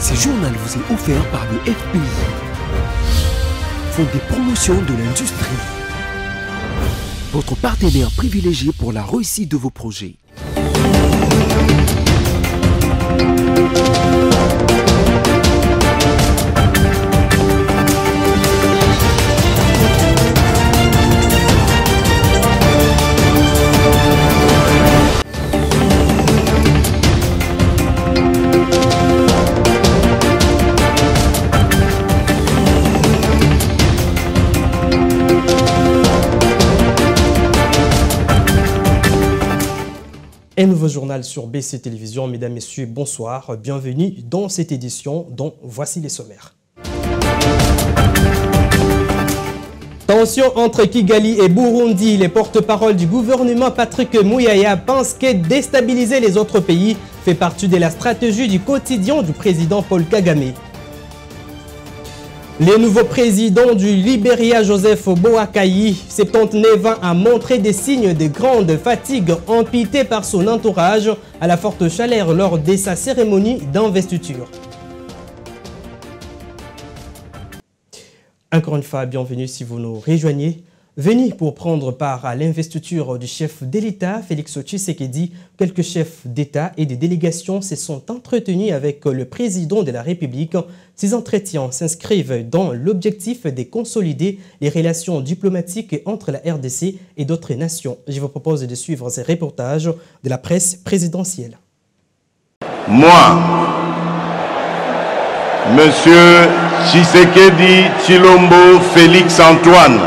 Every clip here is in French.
Ce journal vous est offert par le FPI, Fonds des promotions de l'industrie, votre partenaire privilégié pour la réussite de vos projets. Un nouveau journal sur BC Télévision. Mesdames, Messieurs, bonsoir. Bienvenue dans cette édition dont voici les sommaires. Tension entre Kigali et Burundi. Les porte-paroles du gouvernement Patrick Muyaya pensent que déstabiliser les autres pays fait partie de la stratégie du quotidien du président Paul Kagame. Le nouveau président du Libéria, Joseph Boakai, 79 ans, a montré des signes de grande fatigue, amputé par son entourage à la forte chaleur lors de sa cérémonie d'investiture. Encore une fois, bienvenue si vous nous rejoignez. Venez pour prendre part à l'investiture du chef de l'État, Félix Tshisekedi. Quelques chefs d'État et de délégations se sont entretenus avec le président de la République. Ces entretiens s'inscrivent dans l'objectif de consolider les relations diplomatiques entre la RDC et d'autres nations. Je vous propose de suivre ces reportages de la presse présidentielle. Moi, Monsieur Tshisekedi Tshilombo Félix Antoine.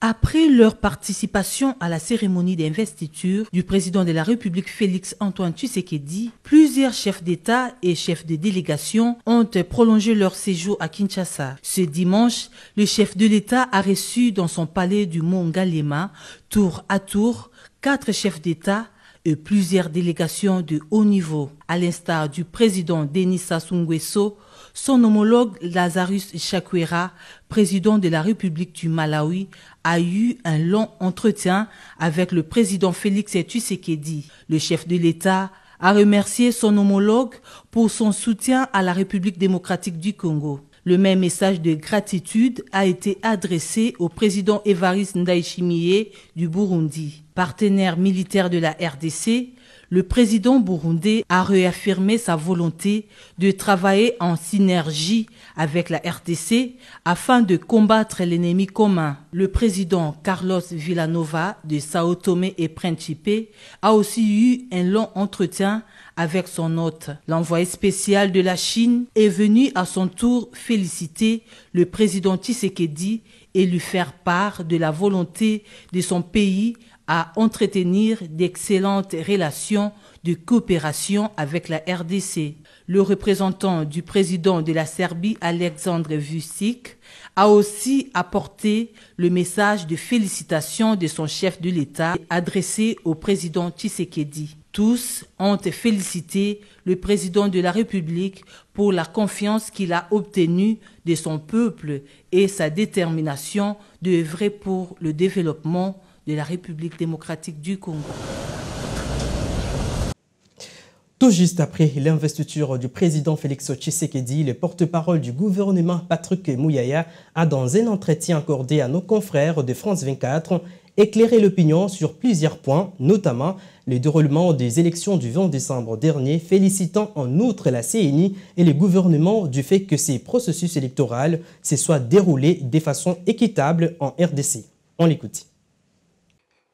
Après leur participation à la cérémonie d'investiture du président de la République Félix Antoine Tshisekedi, plusieurs chefs d'État et chefs de délégation ont prolongé leur séjour à Kinshasa. Ce dimanche, le chef de l'État a reçu dans son palais du Mont Ngalema, tour à tour, 4 chefs d'État et plusieurs délégations de haut niveau. À l'instar du président Denis Sassou Nguesso, son homologue Lazarus Chakwera, président de la République du Malawi, a eu un long entretien avec le président Félix Tshisekedi. Le chef de l'État a remercié son homologue pour son soutien à la République démocratique du Congo. Le même message de gratitude a été adressé au président Evariste Ndayishimiye du Burundi. Partenaire militaire de la RDC, le président burundais a réaffirmé sa volonté de travailler en synergie avec la RDC afin de combattre l'ennemi commun. Le président Carlos Villanova de Sao Tomé et Principe a aussi eu un long entretien avec son hôte. L'envoyé spécial de la Chine est venu à son tour féliciter le président Tshisekedi et lui faire part de la volonté de son pays à entretenir d'excellentes relations de coopération avec la RDC. Le représentant du président de la Serbie, Alexandre Vučić, a aussi apporté le message de félicitations de son chef de l'État adressé au président Tshisekedi. Tous ont félicité le président de la République pour la confiance qu'il a obtenue de son peuple et sa détermination d'œuvrer pour le développement de la République démocratique du Congo. Tout juste après l'investiture du président Félix Tshisekedi, le porte-parole du gouvernement Patrick Muyaya a, dans un entretien accordé à nos confrères de France 24, éclairé l'opinion sur plusieurs points, notamment le déroulement des élections du 20 décembre dernier, félicitant en outre la CENI et le gouvernement du fait que ces processus électoraux se soient déroulés de façon équitable en RDC. On l'écoute.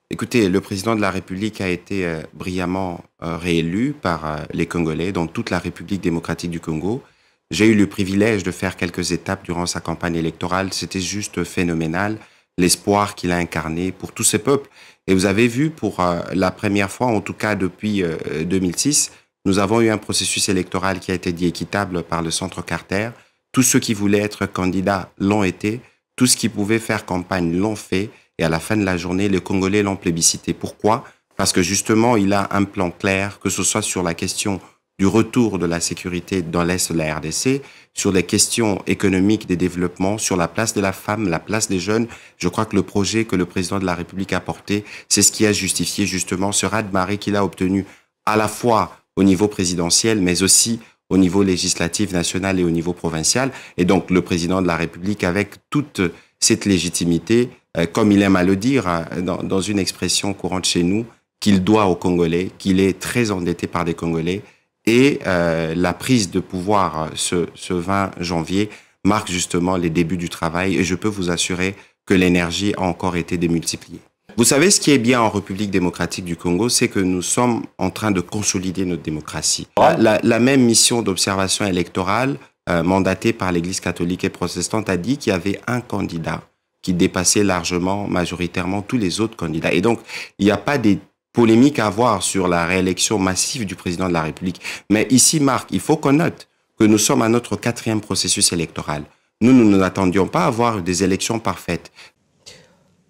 Écoutez, le président de la République a été brillamment réélu par les Congolais dans toute la République démocratique du Congo. J'ai eu le privilège de faire quelques étapes durant sa campagne électorale. C'était juste phénoménal, l'espoir qu'il a incarné pour tous ces peuples. Et vous avez vu, pour la première fois, en tout cas depuis 2006, nous avons eu un processus électoral qui a été dit équitable par le Centre Carter. Tous ceux qui voulaient être candidats l'ont été. Tous ceux qui pouvaient faire campagne l'ont fait. Et à la fin de la journée, les Congolais l'ont plébiscité. Pourquoi? Parce que justement, il a un plan clair, que ce soit sur la question du retour de la sécurité dans l'Est de la RDC, sur les questions économiques des développements, sur la place de la femme, la place des jeunes. Je crois que le projet que le président de la République a porté, c'est ce qui a justifié justement ce raz-de-marée qu'il a obtenu à la fois au niveau présidentiel, mais aussi au niveau législatif national et au niveau provincial. Et donc, le président de la République, avec toute cette légitimité, comme il aime à le dire, dans une expression courante chez nous, qu'il doit aux Congolais, qu'il est très endetté par des Congolais. Et la prise de pouvoir ce 20 janvier marque justement les débuts du travail. Et je peux vous assurer que l'énergie a encore été démultipliée. Vous savez, ce qui est bien en République démocratique du Congo, c'est que nous sommes en train de consolider notre démocratie. La même mission d'observation électorale mandatée par l'Église catholique et protestante a dit qu'il y avait un candidat qui dépassait largement, majoritairement, tous les autres candidats. Et donc, il n'y a pas des polémiques à avoir sur la réélection massive du président de la République. Mais ici, Marc, il faut qu'on note que nous sommes à notre 4e processus électoral. Nous n'attendions pas à avoir des élections parfaites.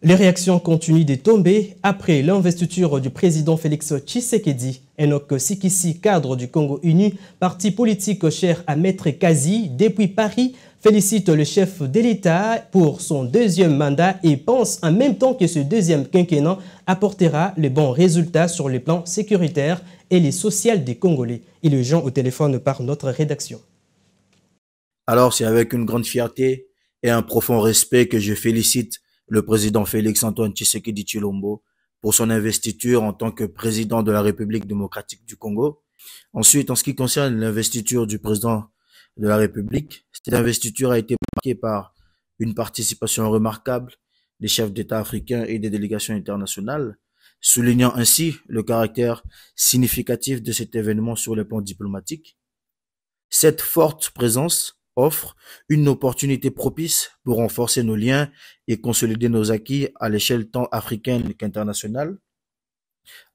Les réactions continuent de tomber après l'investiture du président Félix Tshisekedi. Enoch Sikissi, cadre du Congo Uni, parti politique cher à Maître Kazi, depuis Paris, félicite le chef de l'État pour son 2e mandat et pense en même temps que ce 2e quinquennat apportera les bons résultats sur le plan sécuritaire et les social des Congolais. Et le gens au téléphone par notre rédaction. Alors c'est avec une grande fierté et un profond respect que je félicite le président Félix-Antoine Tshisekedi Tshilombo pour son investiture en tant que président de la République démocratique du Congo. Ensuite, en ce qui concerne l'investiture du président de la République, cette investiture a été marquée par une participation remarquable des chefs d'État africains et des délégations internationales, soulignant ainsi le caractère significatif de cet événement sur le plan diplomatique. Cette forte présence offre une opportunité propice pour renforcer nos liens et consolider nos acquis à l'échelle tant africaine qu'internationale.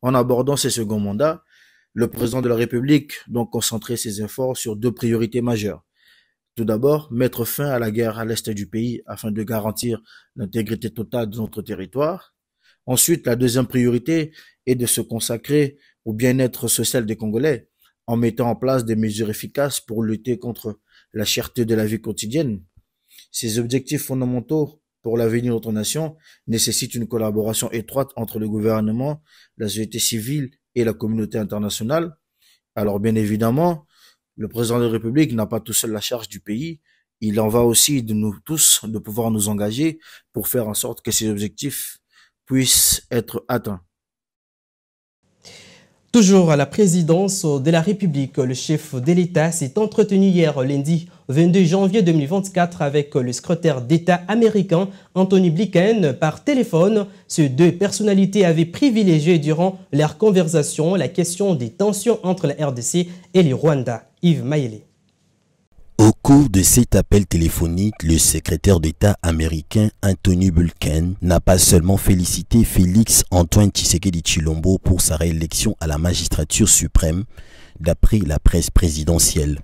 En abordant ce second mandat, le président de la République doit concentrer ses efforts sur 2 priorités majeures. Tout d'abord, mettre fin à la guerre à l'est du pays afin de garantir l'intégrité totale de notre territoire. Ensuite, la 2e priorité est de se consacrer au bien-être social des Congolais en mettant en place des mesures efficaces pour lutter contre la cherté de la vie quotidienne. Ces objectifs fondamentaux pour l'avenir de notre nation nécessitent une collaboration étroite entre le gouvernement, la société civile et la communauté internationale. Alors bien évidemment, le président de la République n'a pas tout seul la charge du pays. Il en va aussi de nous tous de pouvoir nous engager pour faire en sorte que ces objectifs puissent être atteints. Toujours à la présidence de la République, le chef de l'État s'est entretenu hier lundi 22 janvier 2024 avec le secrétaire d'État américain Anthony Blinken par téléphone. Ces 2 personnalités avaient privilégié durant leur conversation la question des tensions entre la RDC et le Rwanda. Yves Mayele. Au cours de cet appel téléphonique, le secrétaire d'État américain Anthony Blinken n'a pas seulement félicité Félix-Antoine Tshisekedi Tshilombo pour sa réélection à la magistrature suprême, d'après la presse présidentielle.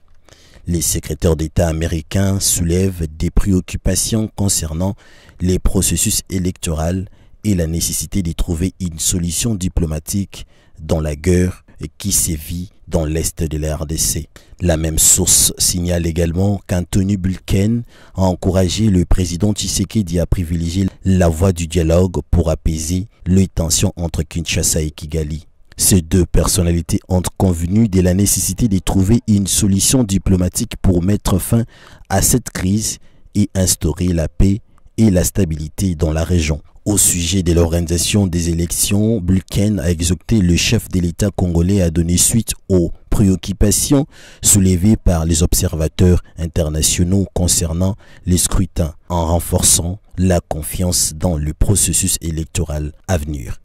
Les secrétaires d'État américains soulèvent des préoccupations concernant les processus électoraux et la nécessité de trouver une solution diplomatique dans la guerre qui sévit dans l'est de la RDC. La même source signale également qu'Anthony Blinken a encouragé le président Tshisekedi à privilégier la voie du dialogue pour apaiser les tensions entre Kinshasa et Kigali. Ces 2 personnalités ont convenu de la nécessité de trouver une solution diplomatique pour mettre fin à cette crise et instaurer la paix et la stabilité dans la région. Au sujet de l'organisation des élections, Blinken a exhorté le chef de l'État congolais à donner suite aux préoccupations soulevées par les observateurs internationaux concernant les scrutins, en renforçant la confiance dans le processus électoral à venir.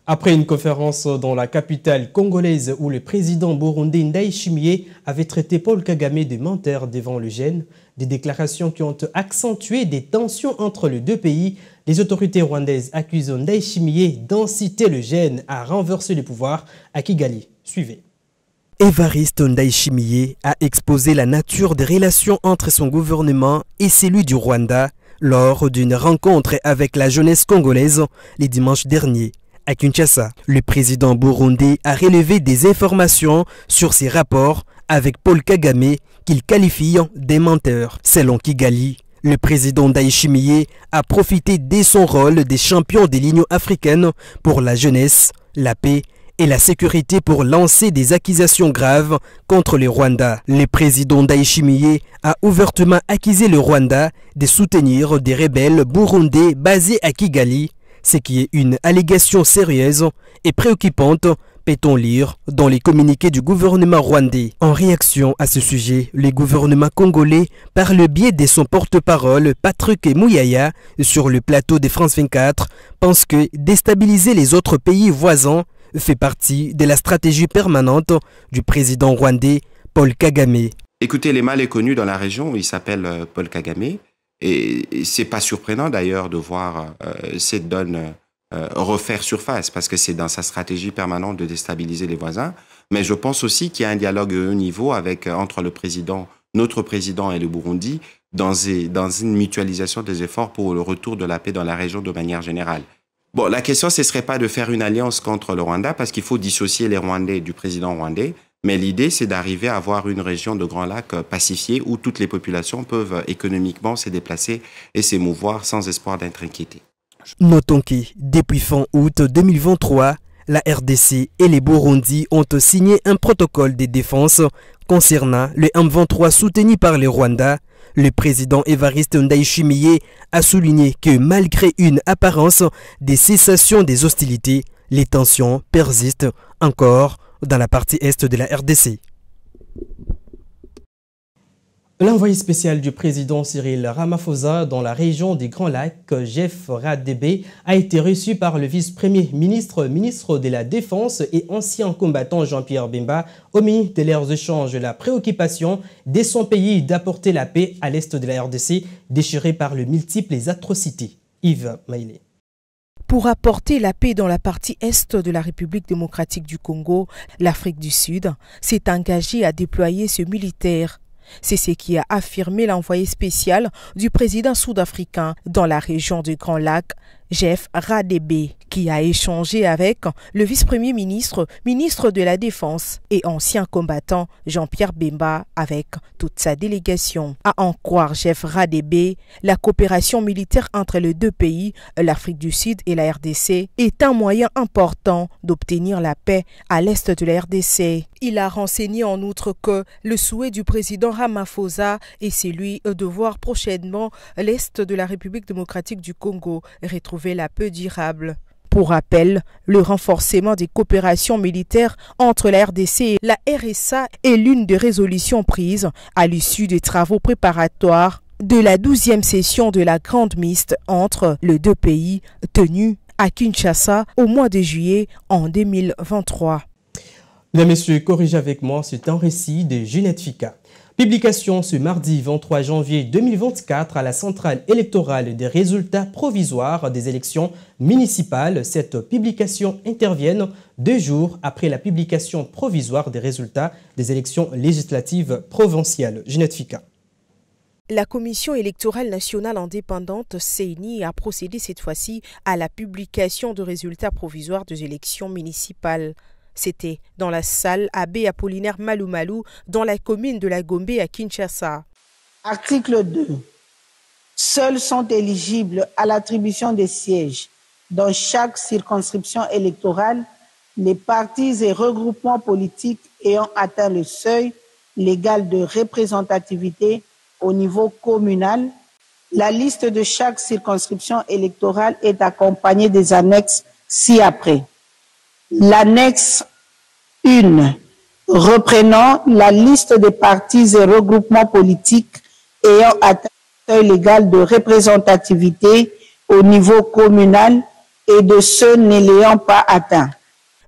Après une conférence dans la capitale congolaise où le président burundais Ndayishimiye avait traité Paul Kagame de menteur devant le GEN, des déclarations qui ont accentué des tensions entre les 2 pays, les autorités rwandaises accusent Ndayishimiye d'inciter le GEN à renverser le pouvoir à Kigali. Suivez. Évariste Ndayishimiye a exposé la nature des relations entre son gouvernement et celui du Rwanda lors d'une rencontre avec la jeunesse congolaise le dimanche dernier. À Kinshasa, le président burundais a relevé des informations sur ses rapports avec Paul Kagame qu'il qualifie des menteurs. Selon Kigali, le président Ndayishimiye a profité de son rôle de champion de l'Union africaine pour la jeunesse, la paix et la sécurité pour lancer des accusations graves contre le Rwanda. Le président Ndayishimiye a ouvertement accusé le Rwanda de soutenir des rebelles burundais basés à Kigali, ce qui est une allégation sérieuse et préoccupante, peut-on lire dans les communiqués du gouvernement rwandais. En réaction à ce sujet, le gouvernement congolais, par le biais de son porte-parole Patrick Mouyaya sur le plateau de France 24, pense que déstabiliser les autres pays voisins fait partie de la stratégie permanente du président rwandais Paul Kagame. Écoutez, le mal est connu dans la région, il s'appelle Paul Kagame, et c'est pas surprenant d'ailleurs de voir cette donne refaire surface, parce que c'est dans sa stratégie permanente de déstabiliser les voisins. Mais je pense aussi qu'il y a un dialogue de haut niveau entre le président, notre président et le Burundi, dans une mutualisation des efforts pour le retour de la paix dans la région de manière générale. Bon, la question, ce ne serait pas de faire une alliance contre le Rwanda, parce qu'il faut dissocier les Rwandais du président rwandais, mais l'idée, c'est d'arriver à avoir une région de Grand Lac pacifiée où toutes les populations peuvent économiquement se déplacer et s'émouvoir sans espoir d'être inquiétées. Notons que, depuis fin août 2023, la RDC et les Burundi ont signé un protocole de défense concernant le M23 soutenu par le Rwanda. Le président Evariste Ndayishimiye a souligné que malgré une apparence de cessation des hostilités, les tensions persistent encore dans la partie est de la RDC. L'envoyé spécial du président Cyril Ramaphosa dans la région des Grands Lacs, Jeff Radebe, a été reçu par le vice-premier ministre, ministre de la Défense et ancien combattant Jean-Pierre Bemba. Au milieu de leurs échanges, la préoccupation de son pays d'apporter la paix à l'est de la RDC, déchirée par les multiples atrocités. Yves Maïlé. Pour apporter la paix dans la partie est de la République démocratique du Congo, l'Afrique du Sud s'est engagée à déployer ce militaire. C'est ce qui a affirmé l'envoyé spécial du président sud-africain dans la région du Grand Lac, Jeff Radebe, qui a échangé avec le vice-premier ministre, ministre de la Défense et ancien combattant Jean-Pierre Bemba avec toute sa délégation. À en croire Jeff Radebe, la coopération militaire entre les deux pays, l'Afrique du Sud et la RDC, est un moyen important d'obtenir la paix à l'est de la RDC. Il a renseigné en outre que le souhait du président Ramaphosa est celui de voir prochainement l'est de la République démocratique du Congo retrouver la paix durable. Pour rappel, le renforcement des coopérations militaires entre la RDC et la RSA est l'une des résolutions prises à l'issue des travaux préparatoires de la 12e session de la Grande Mixte entre les deux pays tenue à Kinshasa au mois de juillet en 2023. Mesdames, Messieurs, corrigez avec moi, c'est un récit de Ginette Fika. Publication ce mardi 23 janvier 2024 à la centrale électorale des résultats provisoires des élections municipales. Cette publication intervient 2 jours après la publication provisoire des résultats des élections législatives provinciales. Ginette Fika. La Commission électorale nationale indépendante CENI a procédé cette fois-ci à la publication de résultats provisoires des élections municipales. C'était dans la salle Abbé Apollinaire Malumalu, dans la commune de la Gombe à Kinshasa. Article 2. Seuls sont éligibles à l'attribution des sièges dans chaque circonscription électorale les partis et regroupements politiques ayant atteint le seuil légal de représentativité au niveau communal. La liste de chaque circonscription électorale est accompagnée des annexes ci-après. L'annexe 1 reprenant la liste des partis et regroupements politiques ayant atteint le seuil légal de représentativité au niveau communal et de ceux ne l'ayant pas atteint.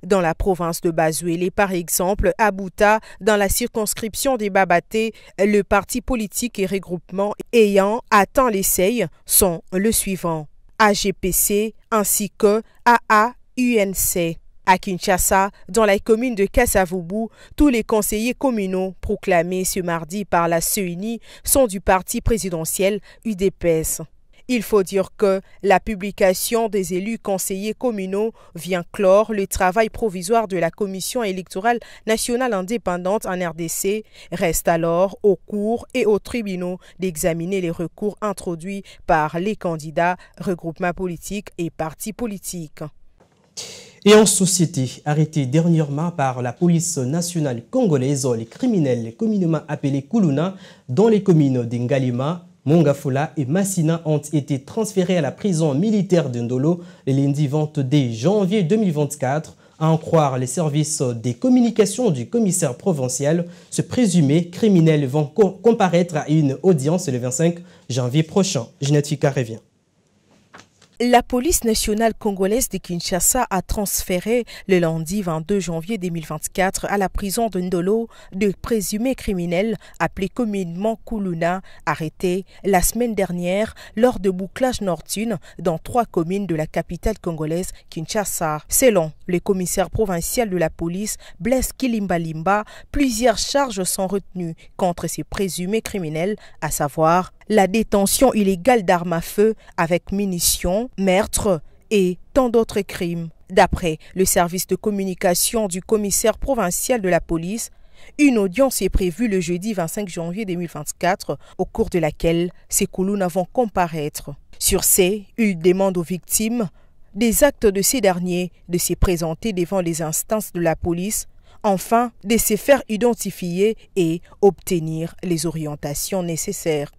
Dans la province de Bazuélé, par exemple, à Bouta, dans la circonscription des Babaté, le parti politique et regroupement ayant atteint les seuils sont le suivant: AGPC ainsi que AAUNC. À Kinshasa, dans la commune de Kasavubu, tous les conseillers communaux proclamés ce mardi par la CENI sont du parti présidentiel UDPS. Il faut dire que la publication des élus conseillers communaux vient clore le travail provisoire de la Commission électorale nationale indépendante en RDC. Reste alors aux cours et aux tribunaux d'examiner les recours introduits par les candidats, regroupements politiques et partis politiques. Et en société, arrêtés dernièrement par la police nationale congolaise, les criminels communément appelés Kuluna, dans les communes d'Ngalima, Mongafula et Massina ont été transférés à la prison militaire de Ndolo le lundi 22 janvier 2024. À en croire les services des communications du commissaire provincial, ce présumé criminel vont comparaître à une audience le 25 janvier prochain. Ginette Fika revient. La police nationale congolaise de Kinshasa a transféré le lundi 22 janvier 2024 à la prison de Ndolo de présumés criminels appelés communément Kuluna, arrêtés la semaine dernière lors de bouclages nocturnes dans 3 communes de la capitale congolaise Kinshasa. Selon le commissaire provincial de la police, Blaise Kilimbalimba, plusieurs charges sont retenues contre ces présumés criminels, à savoir la détention illégale d'armes à feu avec munitions, meurtre et tant d'autres crimes. D'après le service de communication du commissaire provincial de la police, une audience est prévue le jeudi 25 janvier 2024, au cours de laquelle ces Kuluna vont comparaître. Sur ce, il demande aux victimes des actes de ces derniers de se présenter devant les instances de la police, enfin de se faire identifier et obtenir les orientations nécessaires.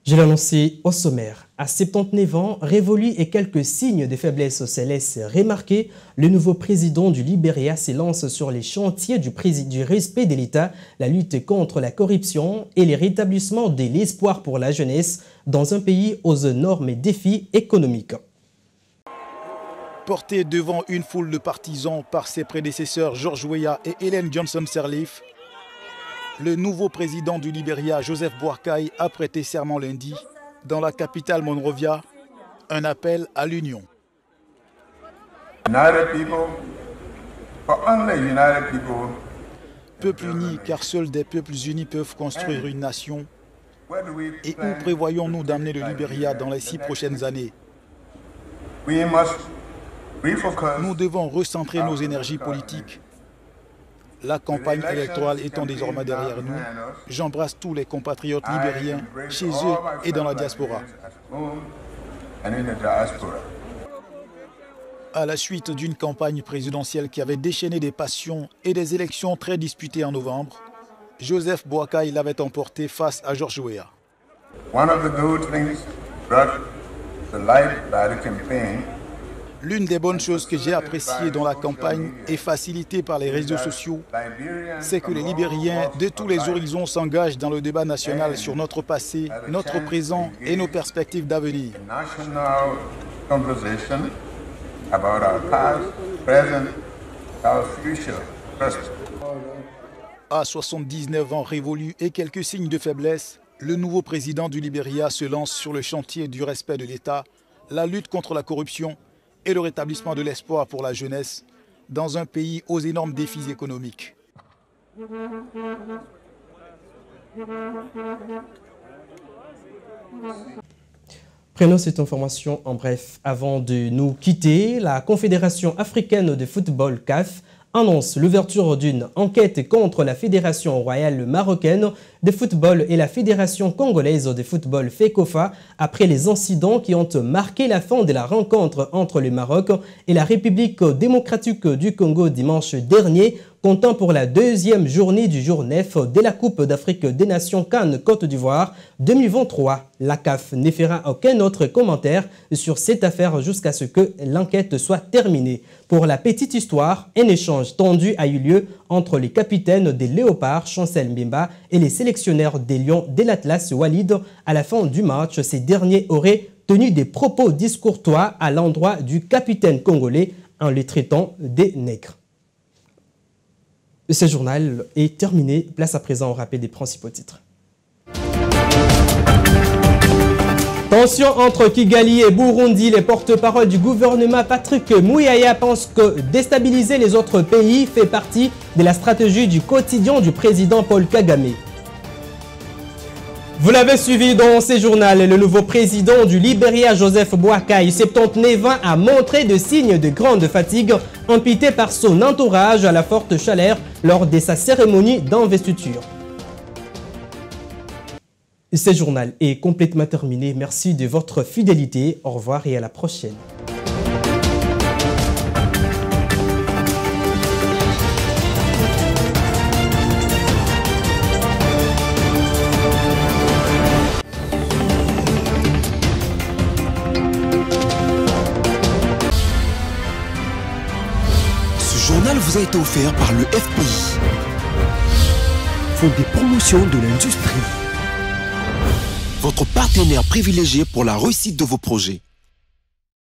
Je l'ai annoncé au sommaire. À 79 ans, révolu et quelques signes de faiblesse se laissent remarquer, le nouveau président du Libéria s'élance sur les chantiers du respect de l'État, la lutte contre la corruption et le rétablissement de l'espoir pour la jeunesse dans un pays aux énormes défis économiques. Porté devant une foule de partisans par ses prédécesseurs George Weah et Ellen Johnson Sirleaf, le nouveau président du Libéria, Joseph Boakai, a prêté serment lundi dans la capitale Monrovia, un appel à l'union. Peuple uni, car seuls des peuples unis peuvent construire une nation. Et où prévoyons-nous d'amener le Libéria dans les 6 prochaines années? Nous devons recentrer nos énergies politiques. La campagne électorale étant désormais derrière nous, j'embrasse tous les compatriotes libériens, chez eux et dans la diaspora. À la suite d'une campagne présidentielle qui avait déchaîné des passions et des élections très disputées en novembre, Joseph Boakai l'avait emporté face à George Weah. L'une des bonnes choses que j'ai appréciées dans la campagne et facilitée par les réseaux sociaux, c'est que les Libériens de tous les horizons s'engagent dans le débat national sur notre passé, notre présent et nos perspectives d'avenir. À 79 ans révolus et quelques signes de faiblesse, le nouveau président du Libéria se lance sur le chantier du respect de l'État, la lutte contre la corruption et le rétablissement de l'espoir pour la jeunesse dans un pays aux énormes défis économiques. Prenons cette information en bref. Avant de nous quitter, la Confédération africaine de football CAF annonce l'ouverture d'une enquête contre la Fédération royale marocaine de football et la Fédération congolaise de football FECOFA après les incidents qui ont marqué la fin de la rencontre entre le Maroc et la République démocratique du Congo dimanche dernier, comptant pour la 2e journée du jour 9 de la Coupe d'Afrique des Nations CAN Côte d'Ivoire 2023. La CAF ne fera aucun autre commentaire sur cette affaire jusqu'à ce que l'enquête soit terminée. Pour la petite histoire, un échange tendu a eu lieu entre les capitaines des Léopards, Chancel Mbemba, et les sélectionneurs des Lions de l'Atlas Walid. À la fin du match, ces derniers auraient tenu des propos discourtois à l'endroit du capitaine congolais en le traitant des nègres. Ce journal est terminé. Place à présent au rappel des principaux titres. Tension entre Kigali et Burundi. Les porte-parole du gouvernement Patrick Muyaya pensent que déstabiliser les autres pays fait partie de la stratégie du quotidien du président Paul Kagame. Vous l'avez suivi dans ce journal, le nouveau président du Libéria, Joseph Boakai, 79 ans, a montré des signes de grande fatigue, amputé par son entourage à la forte chaleur lors de sa cérémonie d'investiture. Ce journal est complètement terminé. Merci de votre fidélité. Au revoir et à la prochaine. vous a été offert par le FPI, Fonds des promotions de l'industrie, votre partenaire privilégié pour la réussite de vos projets.